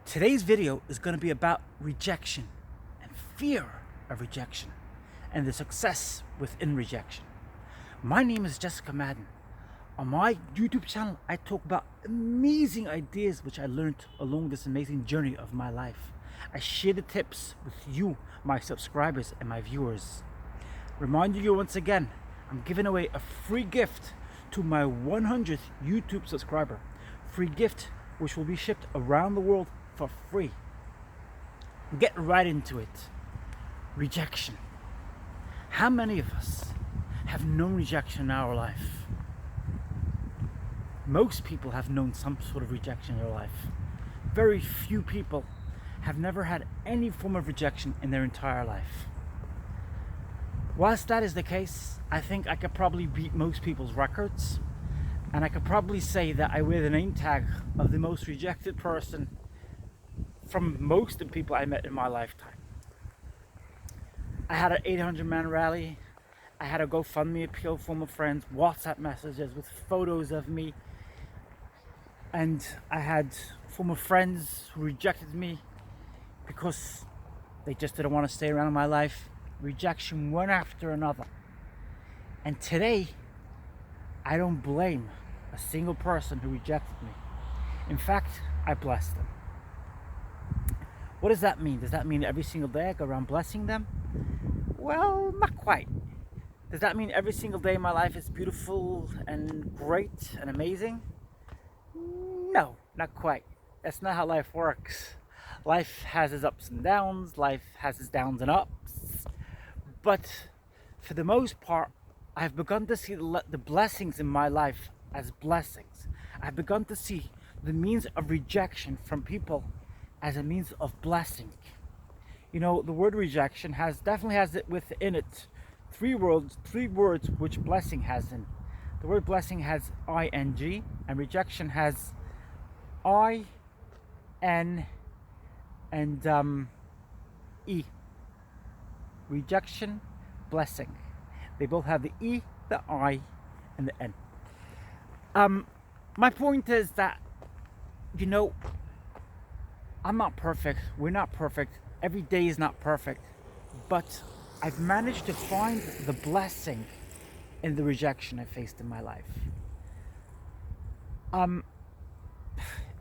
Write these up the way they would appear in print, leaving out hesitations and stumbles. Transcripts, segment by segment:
Today's video is going to be about rejection and fear of rejection and the success within rejection. My name is Jessica Madden. On my YouTube channel, I talk about amazing ideas which I learned along this amazing journey of my life. I share the tips with you, my subscribers and my viewers. Reminding you once again, I'm giving away a free gift to my 100th YouTube subscriber. Free gift which will be shipped around the world for free. Get right into it. Rejection. How many of us have known rejection in our life? Most people have known some sort of rejection in their life. Very few people have never had any form of rejection in their entire life. Whilst that is the case, I think I could probably beat most people's records, and I could probably say that I wear the name tag of the most rejected person from most of the people I met in my lifetime. I had an 800-man rally. I had a GoFundMe appeal for my friends, WhatsApp messages with photos of me. And I had former friends who rejected me because they just didn't want to stay around in my life. Rejection one after another. And today, I don't blame a single person who rejected me. In fact, I bless them. What does that mean? Does that mean every single day I go around blessing them? Well, not quite. Does that mean every single day in my life is beautiful and great and amazing? No, not quite. That's not how life works. Life has its ups and downs. Life has its downs and ups. But for the most part, I've begun to see the blessings in my life as blessings. I've begun to see the means of rejection from people as a means of blessing. You know, the word rejection definitely has it within it three words which blessing has in. The word blessing has ing, and rejection has I, N, and E. Rejection, blessing. They both have the E, the I, and the N. My point is that, you know, I'm not perfect. We're not perfect. Every day is not perfect. But I've managed to find the blessing in the rejection I faced in my life.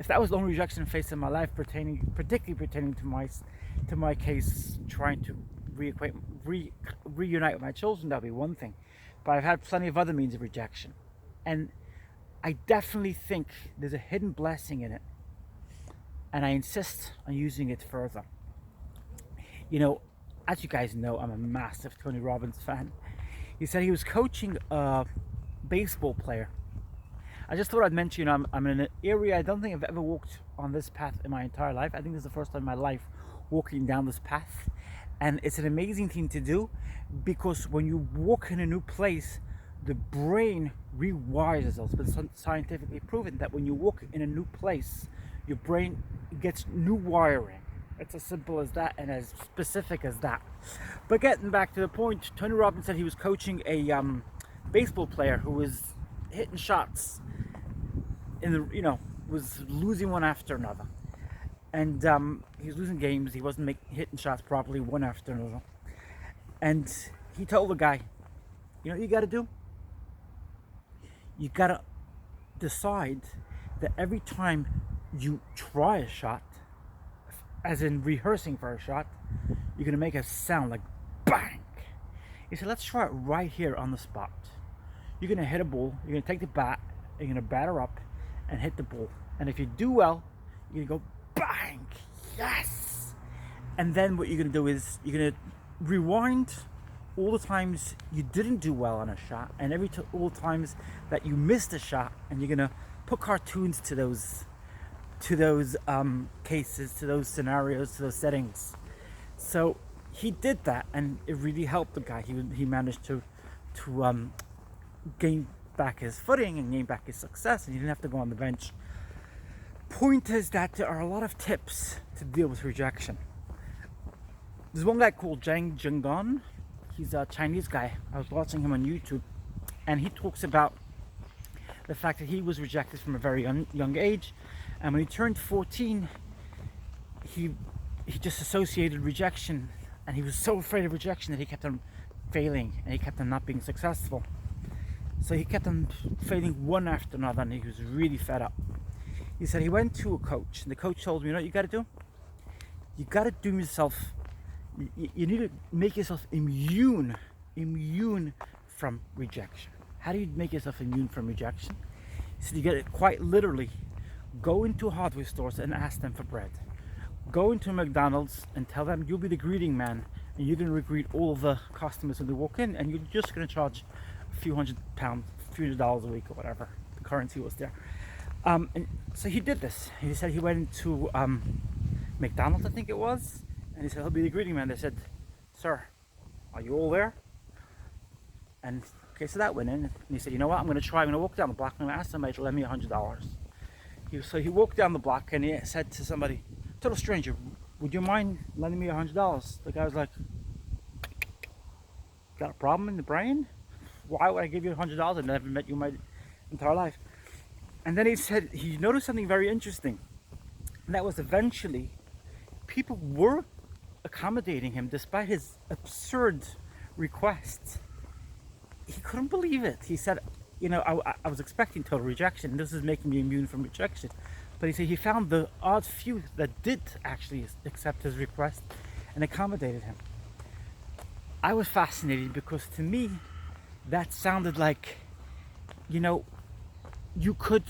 If that was the only rejection I faced in my life, particularly pertaining to my case, trying to reunite with my children, that'd be one thing. But I've had plenty of other means of rejection, and I definitely think there's a hidden blessing in it, and I insist on using it further. You know, as you guys know, I'm a massive Tony Robbins fan. He said he was coaching a baseball player. I just thought I'd mention, you know, I'm in an area I don't think I've ever walked on this path in my entire life. I think this is the first time in my life walking down this path. And it's an amazing thing to do, because when you walk in a new place, the brain rewires itself. It's been scientifically proven that when you walk in a new place, your brain gets new wiring. It's as simple as that and as specific as that. But getting back to the point, Tony Robbins said he was coaching a baseball player who was hitting shots was losing one after another. And he was losing games. He wasn't hitting shots properly one after another. And he told the guy, you know what you got to do? You got to decide that every time you try a shot, as in rehearsing for a shot, you're going to make a sound like bang. He said, let's try it right here on the spot. You're going to hit a ball. You're going to take the bat. You're going to batter up and hit the ball. And if you do well, you're going to go bang. Yes. And then what you're going to do is you're going to rewind all the times you didn't do well on a shot, and all the times that you missed a shot, and you're going to put cartoons to those cases, to those scenarios, to those settings. So he did that, and it really helped the guy. He managed to gain back his footing and gain back his success, and he didn't have to go on the bench. Point is that there are a lot of tips to deal with rejection. There's one guy called Janjis. He's a Chinese guy. I was watching him on YouTube, and he talks about the fact that he was rejected from a very young age, and when he turned 14, he just associated rejection, and he was so afraid of rejection that he kept on failing and he kept on not being successful. So he kept on failing one after another, and he was really fed up. He said he went to a coach, and the coach told him, you know what you got to do? You got to do yourself, you need to make yourself immune from rejection. How do you make yourself immune from rejection? He said you get it quite literally. Go into hardware stores and ask them for bread. Go into McDonald's and tell them you'll be the greeting man, and you're going to greet all the customers when they walk in, and you're just going to charge a few $100 a week or whatever the currency was there. And so he did this. He said he went into McDonald's, I think it was, and he said he'll be the greeting man. They said, sir, are you all there? And okay, so that went in, and he said, you know what, I'm going to walk down the block, and I'm going to ask somebody to lend me $100. So he walked down the block and he said to somebody, total stranger, would you mind lending me $100? The guy was like, got a problem in the brain? Why would I give you $100? I've never met you in my entire life. And then he said he noticed something very interesting, and that was eventually people were accommodating him despite his absurd requests. He couldn't believe it. He said, you know, I was expecting total rejection. This is making me immune from rejection. But he said he found the odd few that did actually accept his request and accommodated him. I was fascinated because to me, that sounded like, you know, you could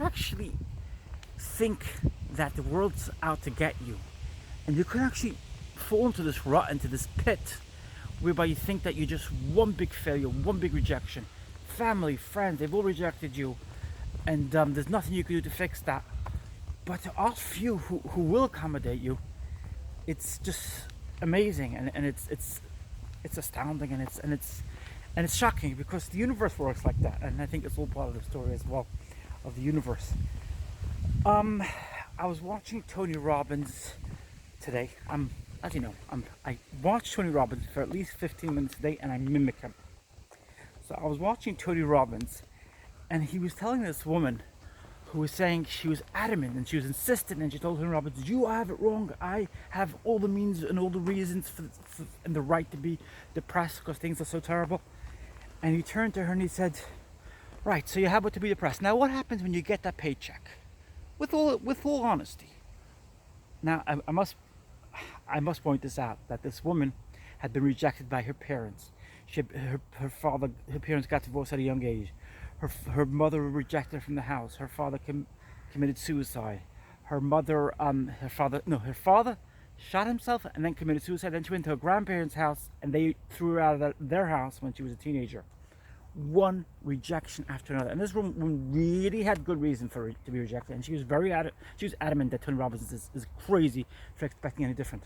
actually think that the world's out to get you, and you could actually fall into this rut, into this pit, whereby you think that you're just one big failure, one big rejection. Family, friends, they've all rejected you, and there's nothing you can do to fix that. But the odd few who will accommodate you, it's just amazing, and it's astounding, and it's shocking, because the universe works like that, and I think it's all part of the story as well of the universe. I was watching Tony Robbins today. As you know, I watch Tony Robbins for at least 15 minutes a day, and I mimic him. So I was watching Tony Robbins, and he was telling this woman who was saying she was adamant and she was insistent, and she told Tony Robbins, you have it wrong. I have all the means and all the reasons and the right to be depressed because things are so terrible. And he turned to her and he said, right, so you have it to be depressed. Now what happens when you get that paycheck? With all honesty. Now I must point this out, that this woman had been rejected by her parents. Her parents got divorced at a young age. Her mother rejected her from the house. Her father committed suicide. Her father shot himself and then committed suicide. Then she went to her grandparents' house, and they threw her out of their house when she was a teenager. One rejection after another, and this woman really had good reason for it to be rejected, and she was adamant that Tony Robbins is crazy for expecting any different.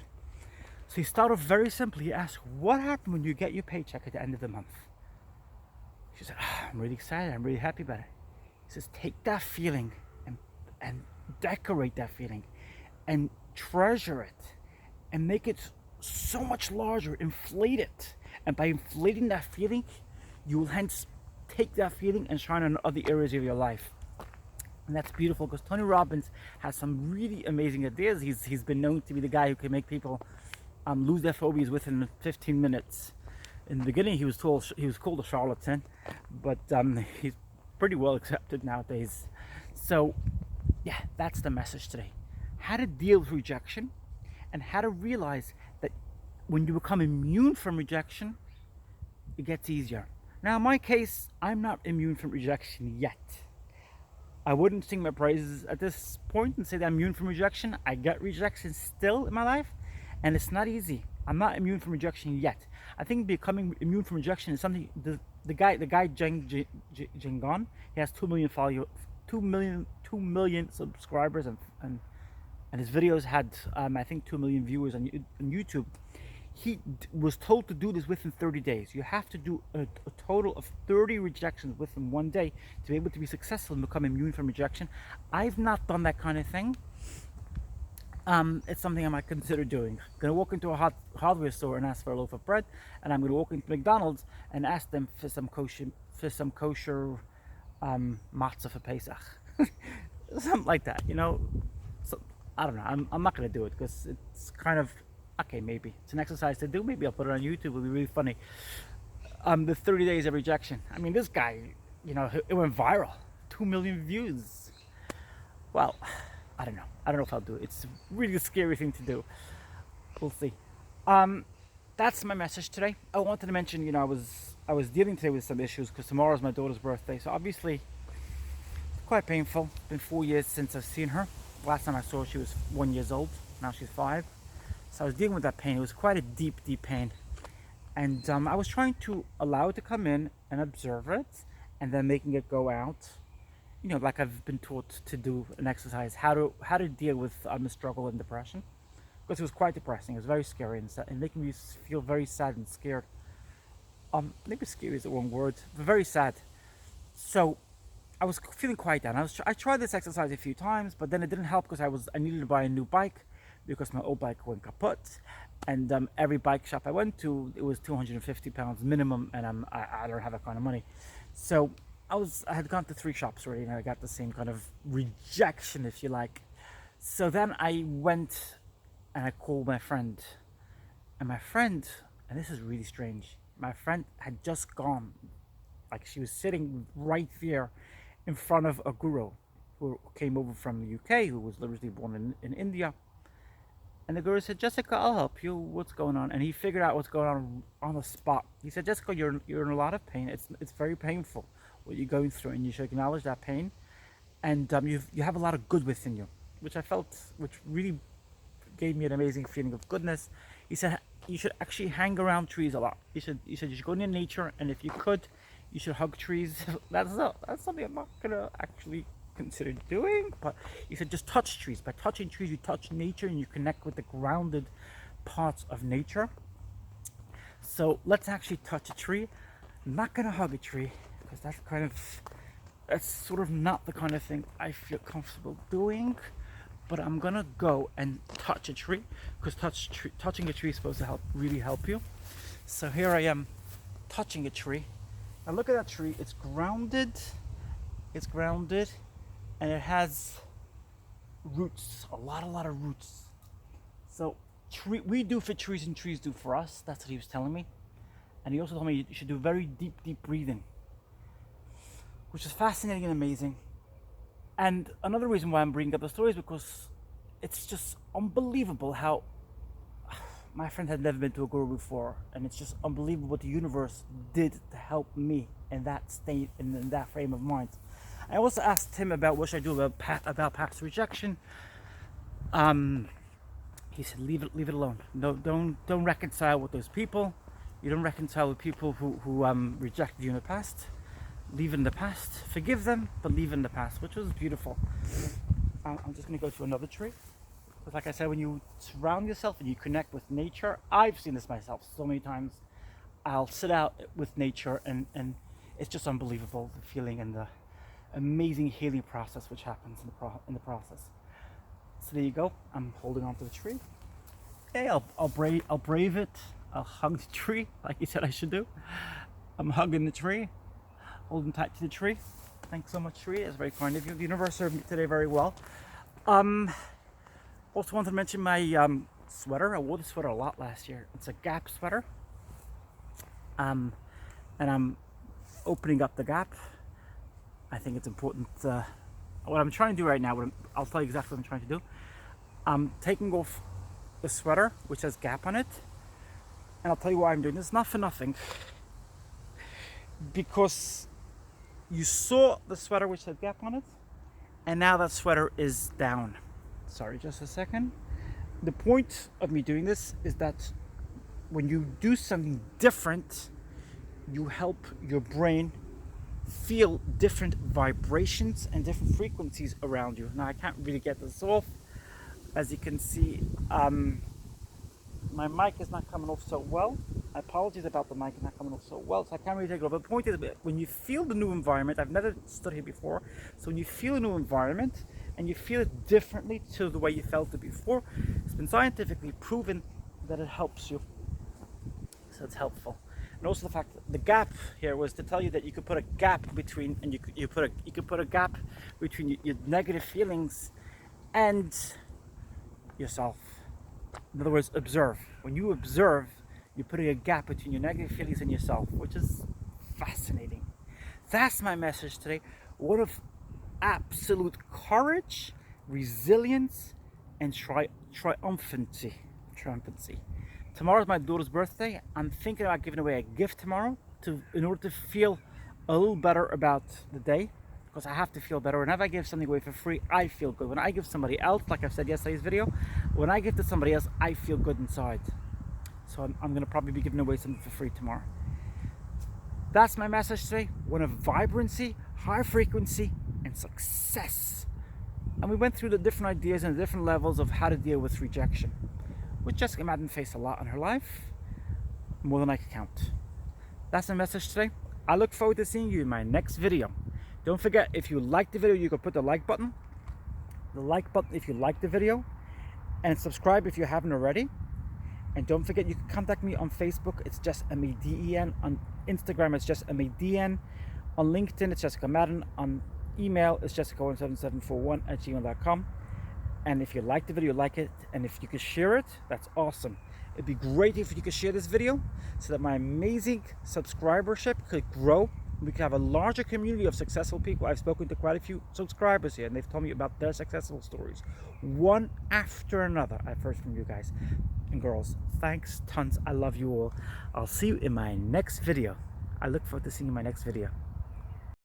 So he started very simply. He asked, what happened when you get your paycheck at the end of the month? She said, I'm really excited, I'm really happy about it. He says, take that feeling and decorate that feeling and treasure it and make it so much larger, inflate it. And by inflating that feeling, you will hence take that feeling and shine on other areas of your life. And that's beautiful, because Tony Robbins has some really amazing ideas. He's been known to be the guy who can make people lose their phobias within 15 minutes. In the beginning, he was called a charlatan, but he's pretty well accepted nowadays. So, yeah, that's the message today. How to deal with rejection, and how to realize that when you become immune from rejection, it gets easier. Now, in my case, I'm not immune from rejection yet. I wouldn't sing my praises at this point and say that I'm immune from rejection. I get rejection still in my life, and it's not easy. I'm not immune from rejection yet. I think becoming immune from rejection is something. The guy Janjis, he has 2 million subscribers, and his videos had I think 2 million viewers on YouTube. He was told to do this within 30 days. You have to do a total of 30 rejections within one day to be able to be successful and become immune from rejection. I've not done that kind of thing. It's something I might consider doing. I'm going to walk into a hardware store and ask for a loaf of bread, and I'm going to walk into McDonald's and ask them for some kosher matza for Pesach. Something like that, you know. So I don't know. I'm not gonna do it because it's kind of okay. Maybe it's an exercise to do. Maybe I'll put it on YouTube. It'll be really funny. The 30 days of rejection. I mean, this guy, it went viral. 2 million views. Well, I don't know. I don't know if I'll do it. It's really a scary thing to do. We'll see. That's my message today. I wanted to mention, I was dealing today with some issues because tomorrow's my daughter's birthday. So obviously, it's quite painful. It's been 4 years since I've seen her. Last time I saw her, she was 1 year old. Now she's 5. So I was dealing with that pain. It was quite a deep, deep pain. And I was trying to allow it to come in and observe it, and then making it go out. Like I've been taught to do an exercise, how to deal with the struggle and depression, because it was quite depressing. It was very scary and making me feel very sad and scared. Maybe scary is the wrong word, but very sad. So I was feeling quite down. I tried this exercise a few times, but then it didn't help because I needed to buy a new bike because my old bike went kaput. And every bike shop I went to, it was £250 minimum, and I don't have that kind of money. So I had gone to 3 shops already, and I got the same kind of rejection, if you like. So then I went and I called my friend, and and this is really strange, my friend had just gone, like she was sitting right there in front of a guru who came over from the UK, who was literally born in India. And the guru said, Jessica, I'll help you. What's going on? And he figured out what's going on the spot. He said, Jessica, you're in a lot of pain. It's very painful what you're going through, and you should acknowledge that pain. And you have a lot of good within you, which really gave me an amazing feeling of goodness. He said you should actually hang around trees a lot. He said you should go into nature, and if you could, you should hug trees. That's something I'm not gonna actually consider doing, but he said just touch trees. By touching trees, you touch nature and you connect with the grounded parts of nature. So let's actually touch a tree. I'm not gonna hug a tree because that's sort of not the kind of thing I feel comfortable doing, but I'm gonna go and touch a tree because touching a tree is supposed to really help you. So here I am touching a tree. Now look at that tree. It's grounded, and it has roots, a lot of roots. So we do for trees and trees do for us. That's what he was telling me. And he also told me you should do very deep breathing, which is fascinating and amazing. And another reason why I'm bringing up the story is because it's just unbelievable how my friend had never been to a guru before, and it's just unbelievable what the universe did to help me in that state, in that frame of mind. I also asked him about what should I do about past rejection. He said, leave it alone. No, don't reconcile with those people. You don't reconcile with people who rejected you in the past. Leave it in the past. Forgive them, but leave it in the past, which was beautiful. I'm just going to go to another tree. Because like I said, when you surround yourself and you connect with nature, I've seen this myself so many times. I'll sit out with nature and it's just unbelievable, the feeling and the amazing healing process which happens in the process. So there you go. I'm holding on to the tree. Okay, I'll brave it. I'll hug the tree like you said I should do. I'm hugging the tree, holding tight to the tree. Thanks so much, tree. It's very kind of you. The universe served me today very well. Also wanted to mention my sweater. I wore the sweater a lot last year. It's a Gap sweater. And I'm opening up the Gap. I think it's important. What I'm trying to do right now, I'll tell you exactly what I'm trying to do. I'm taking off the sweater, which has Gap on it. And I'll tell you why I'm doing this. Not for nothing. Because you saw the sweater which had Gap on it. And now that sweater is down. Sorry, just a second. The point of me doing this is that when you do something different, you help your brain feel different vibrations and different frequencies around you. Now I can't really get this off. As you can see, my mic is not coming off so well. I apologize about the mic not coming off so well, so I can't really take it off. But the point is, when you feel the new environment, I've never stood here before, so when you feel a new environment and you feel it differently to the way you felt it before, it's been scientifically proven that it helps you. So it's helpful. And also the fact that the gap here was to tell you that you could put a gap between, and you could put a gap between your negative feelings and yourself. In other words, observe. When you observe, you're putting a gap between your negative feelings and yourself, which is fascinating. That's my message today. One of absolute courage, resilience, and triumphancy. Tomorrow's my daughter's birthday. I'm thinking about giving away a gift tomorrow in order to feel a little better about the day, because I have to feel better. Whenever I give something away for free, I feel good. When I give somebody else, like I've said yesterday's video, when I give to somebody else, I feel good inside. So I'm going to probably be giving away something for free tomorrow. That's my message today. One of vibrancy, high frequency, and success. And we went through the different ideas and the different levels of how to deal with rejection, which Jessica Madden faced a lot in her life, more than I could count. That's my message today. I look forward to seeing you in my next video. Don't forget, if you like the video, you can put the like button. The like button if you like the video. And subscribe if you haven't already. And don't forget, you can contact me on Facebook. It's just M-A-D-E-N. On Instagram, it's just M-A-D-N. On LinkedIn, it's Jessica Madden. On email, it's jessica17741@gmail.com. And if you like the video, like it. And if you could share it, that's awesome. It'd be great if you could share this video so that my amazing subscribership could grow. We could have a larger community of successful people. I've spoken to quite a few subscribers here, and they've told me about their successful stories, one after another. I've heard from you guys and girls. Thanks tons. I love you all. I'll see you in my next video. I look forward to seeing you in my next video.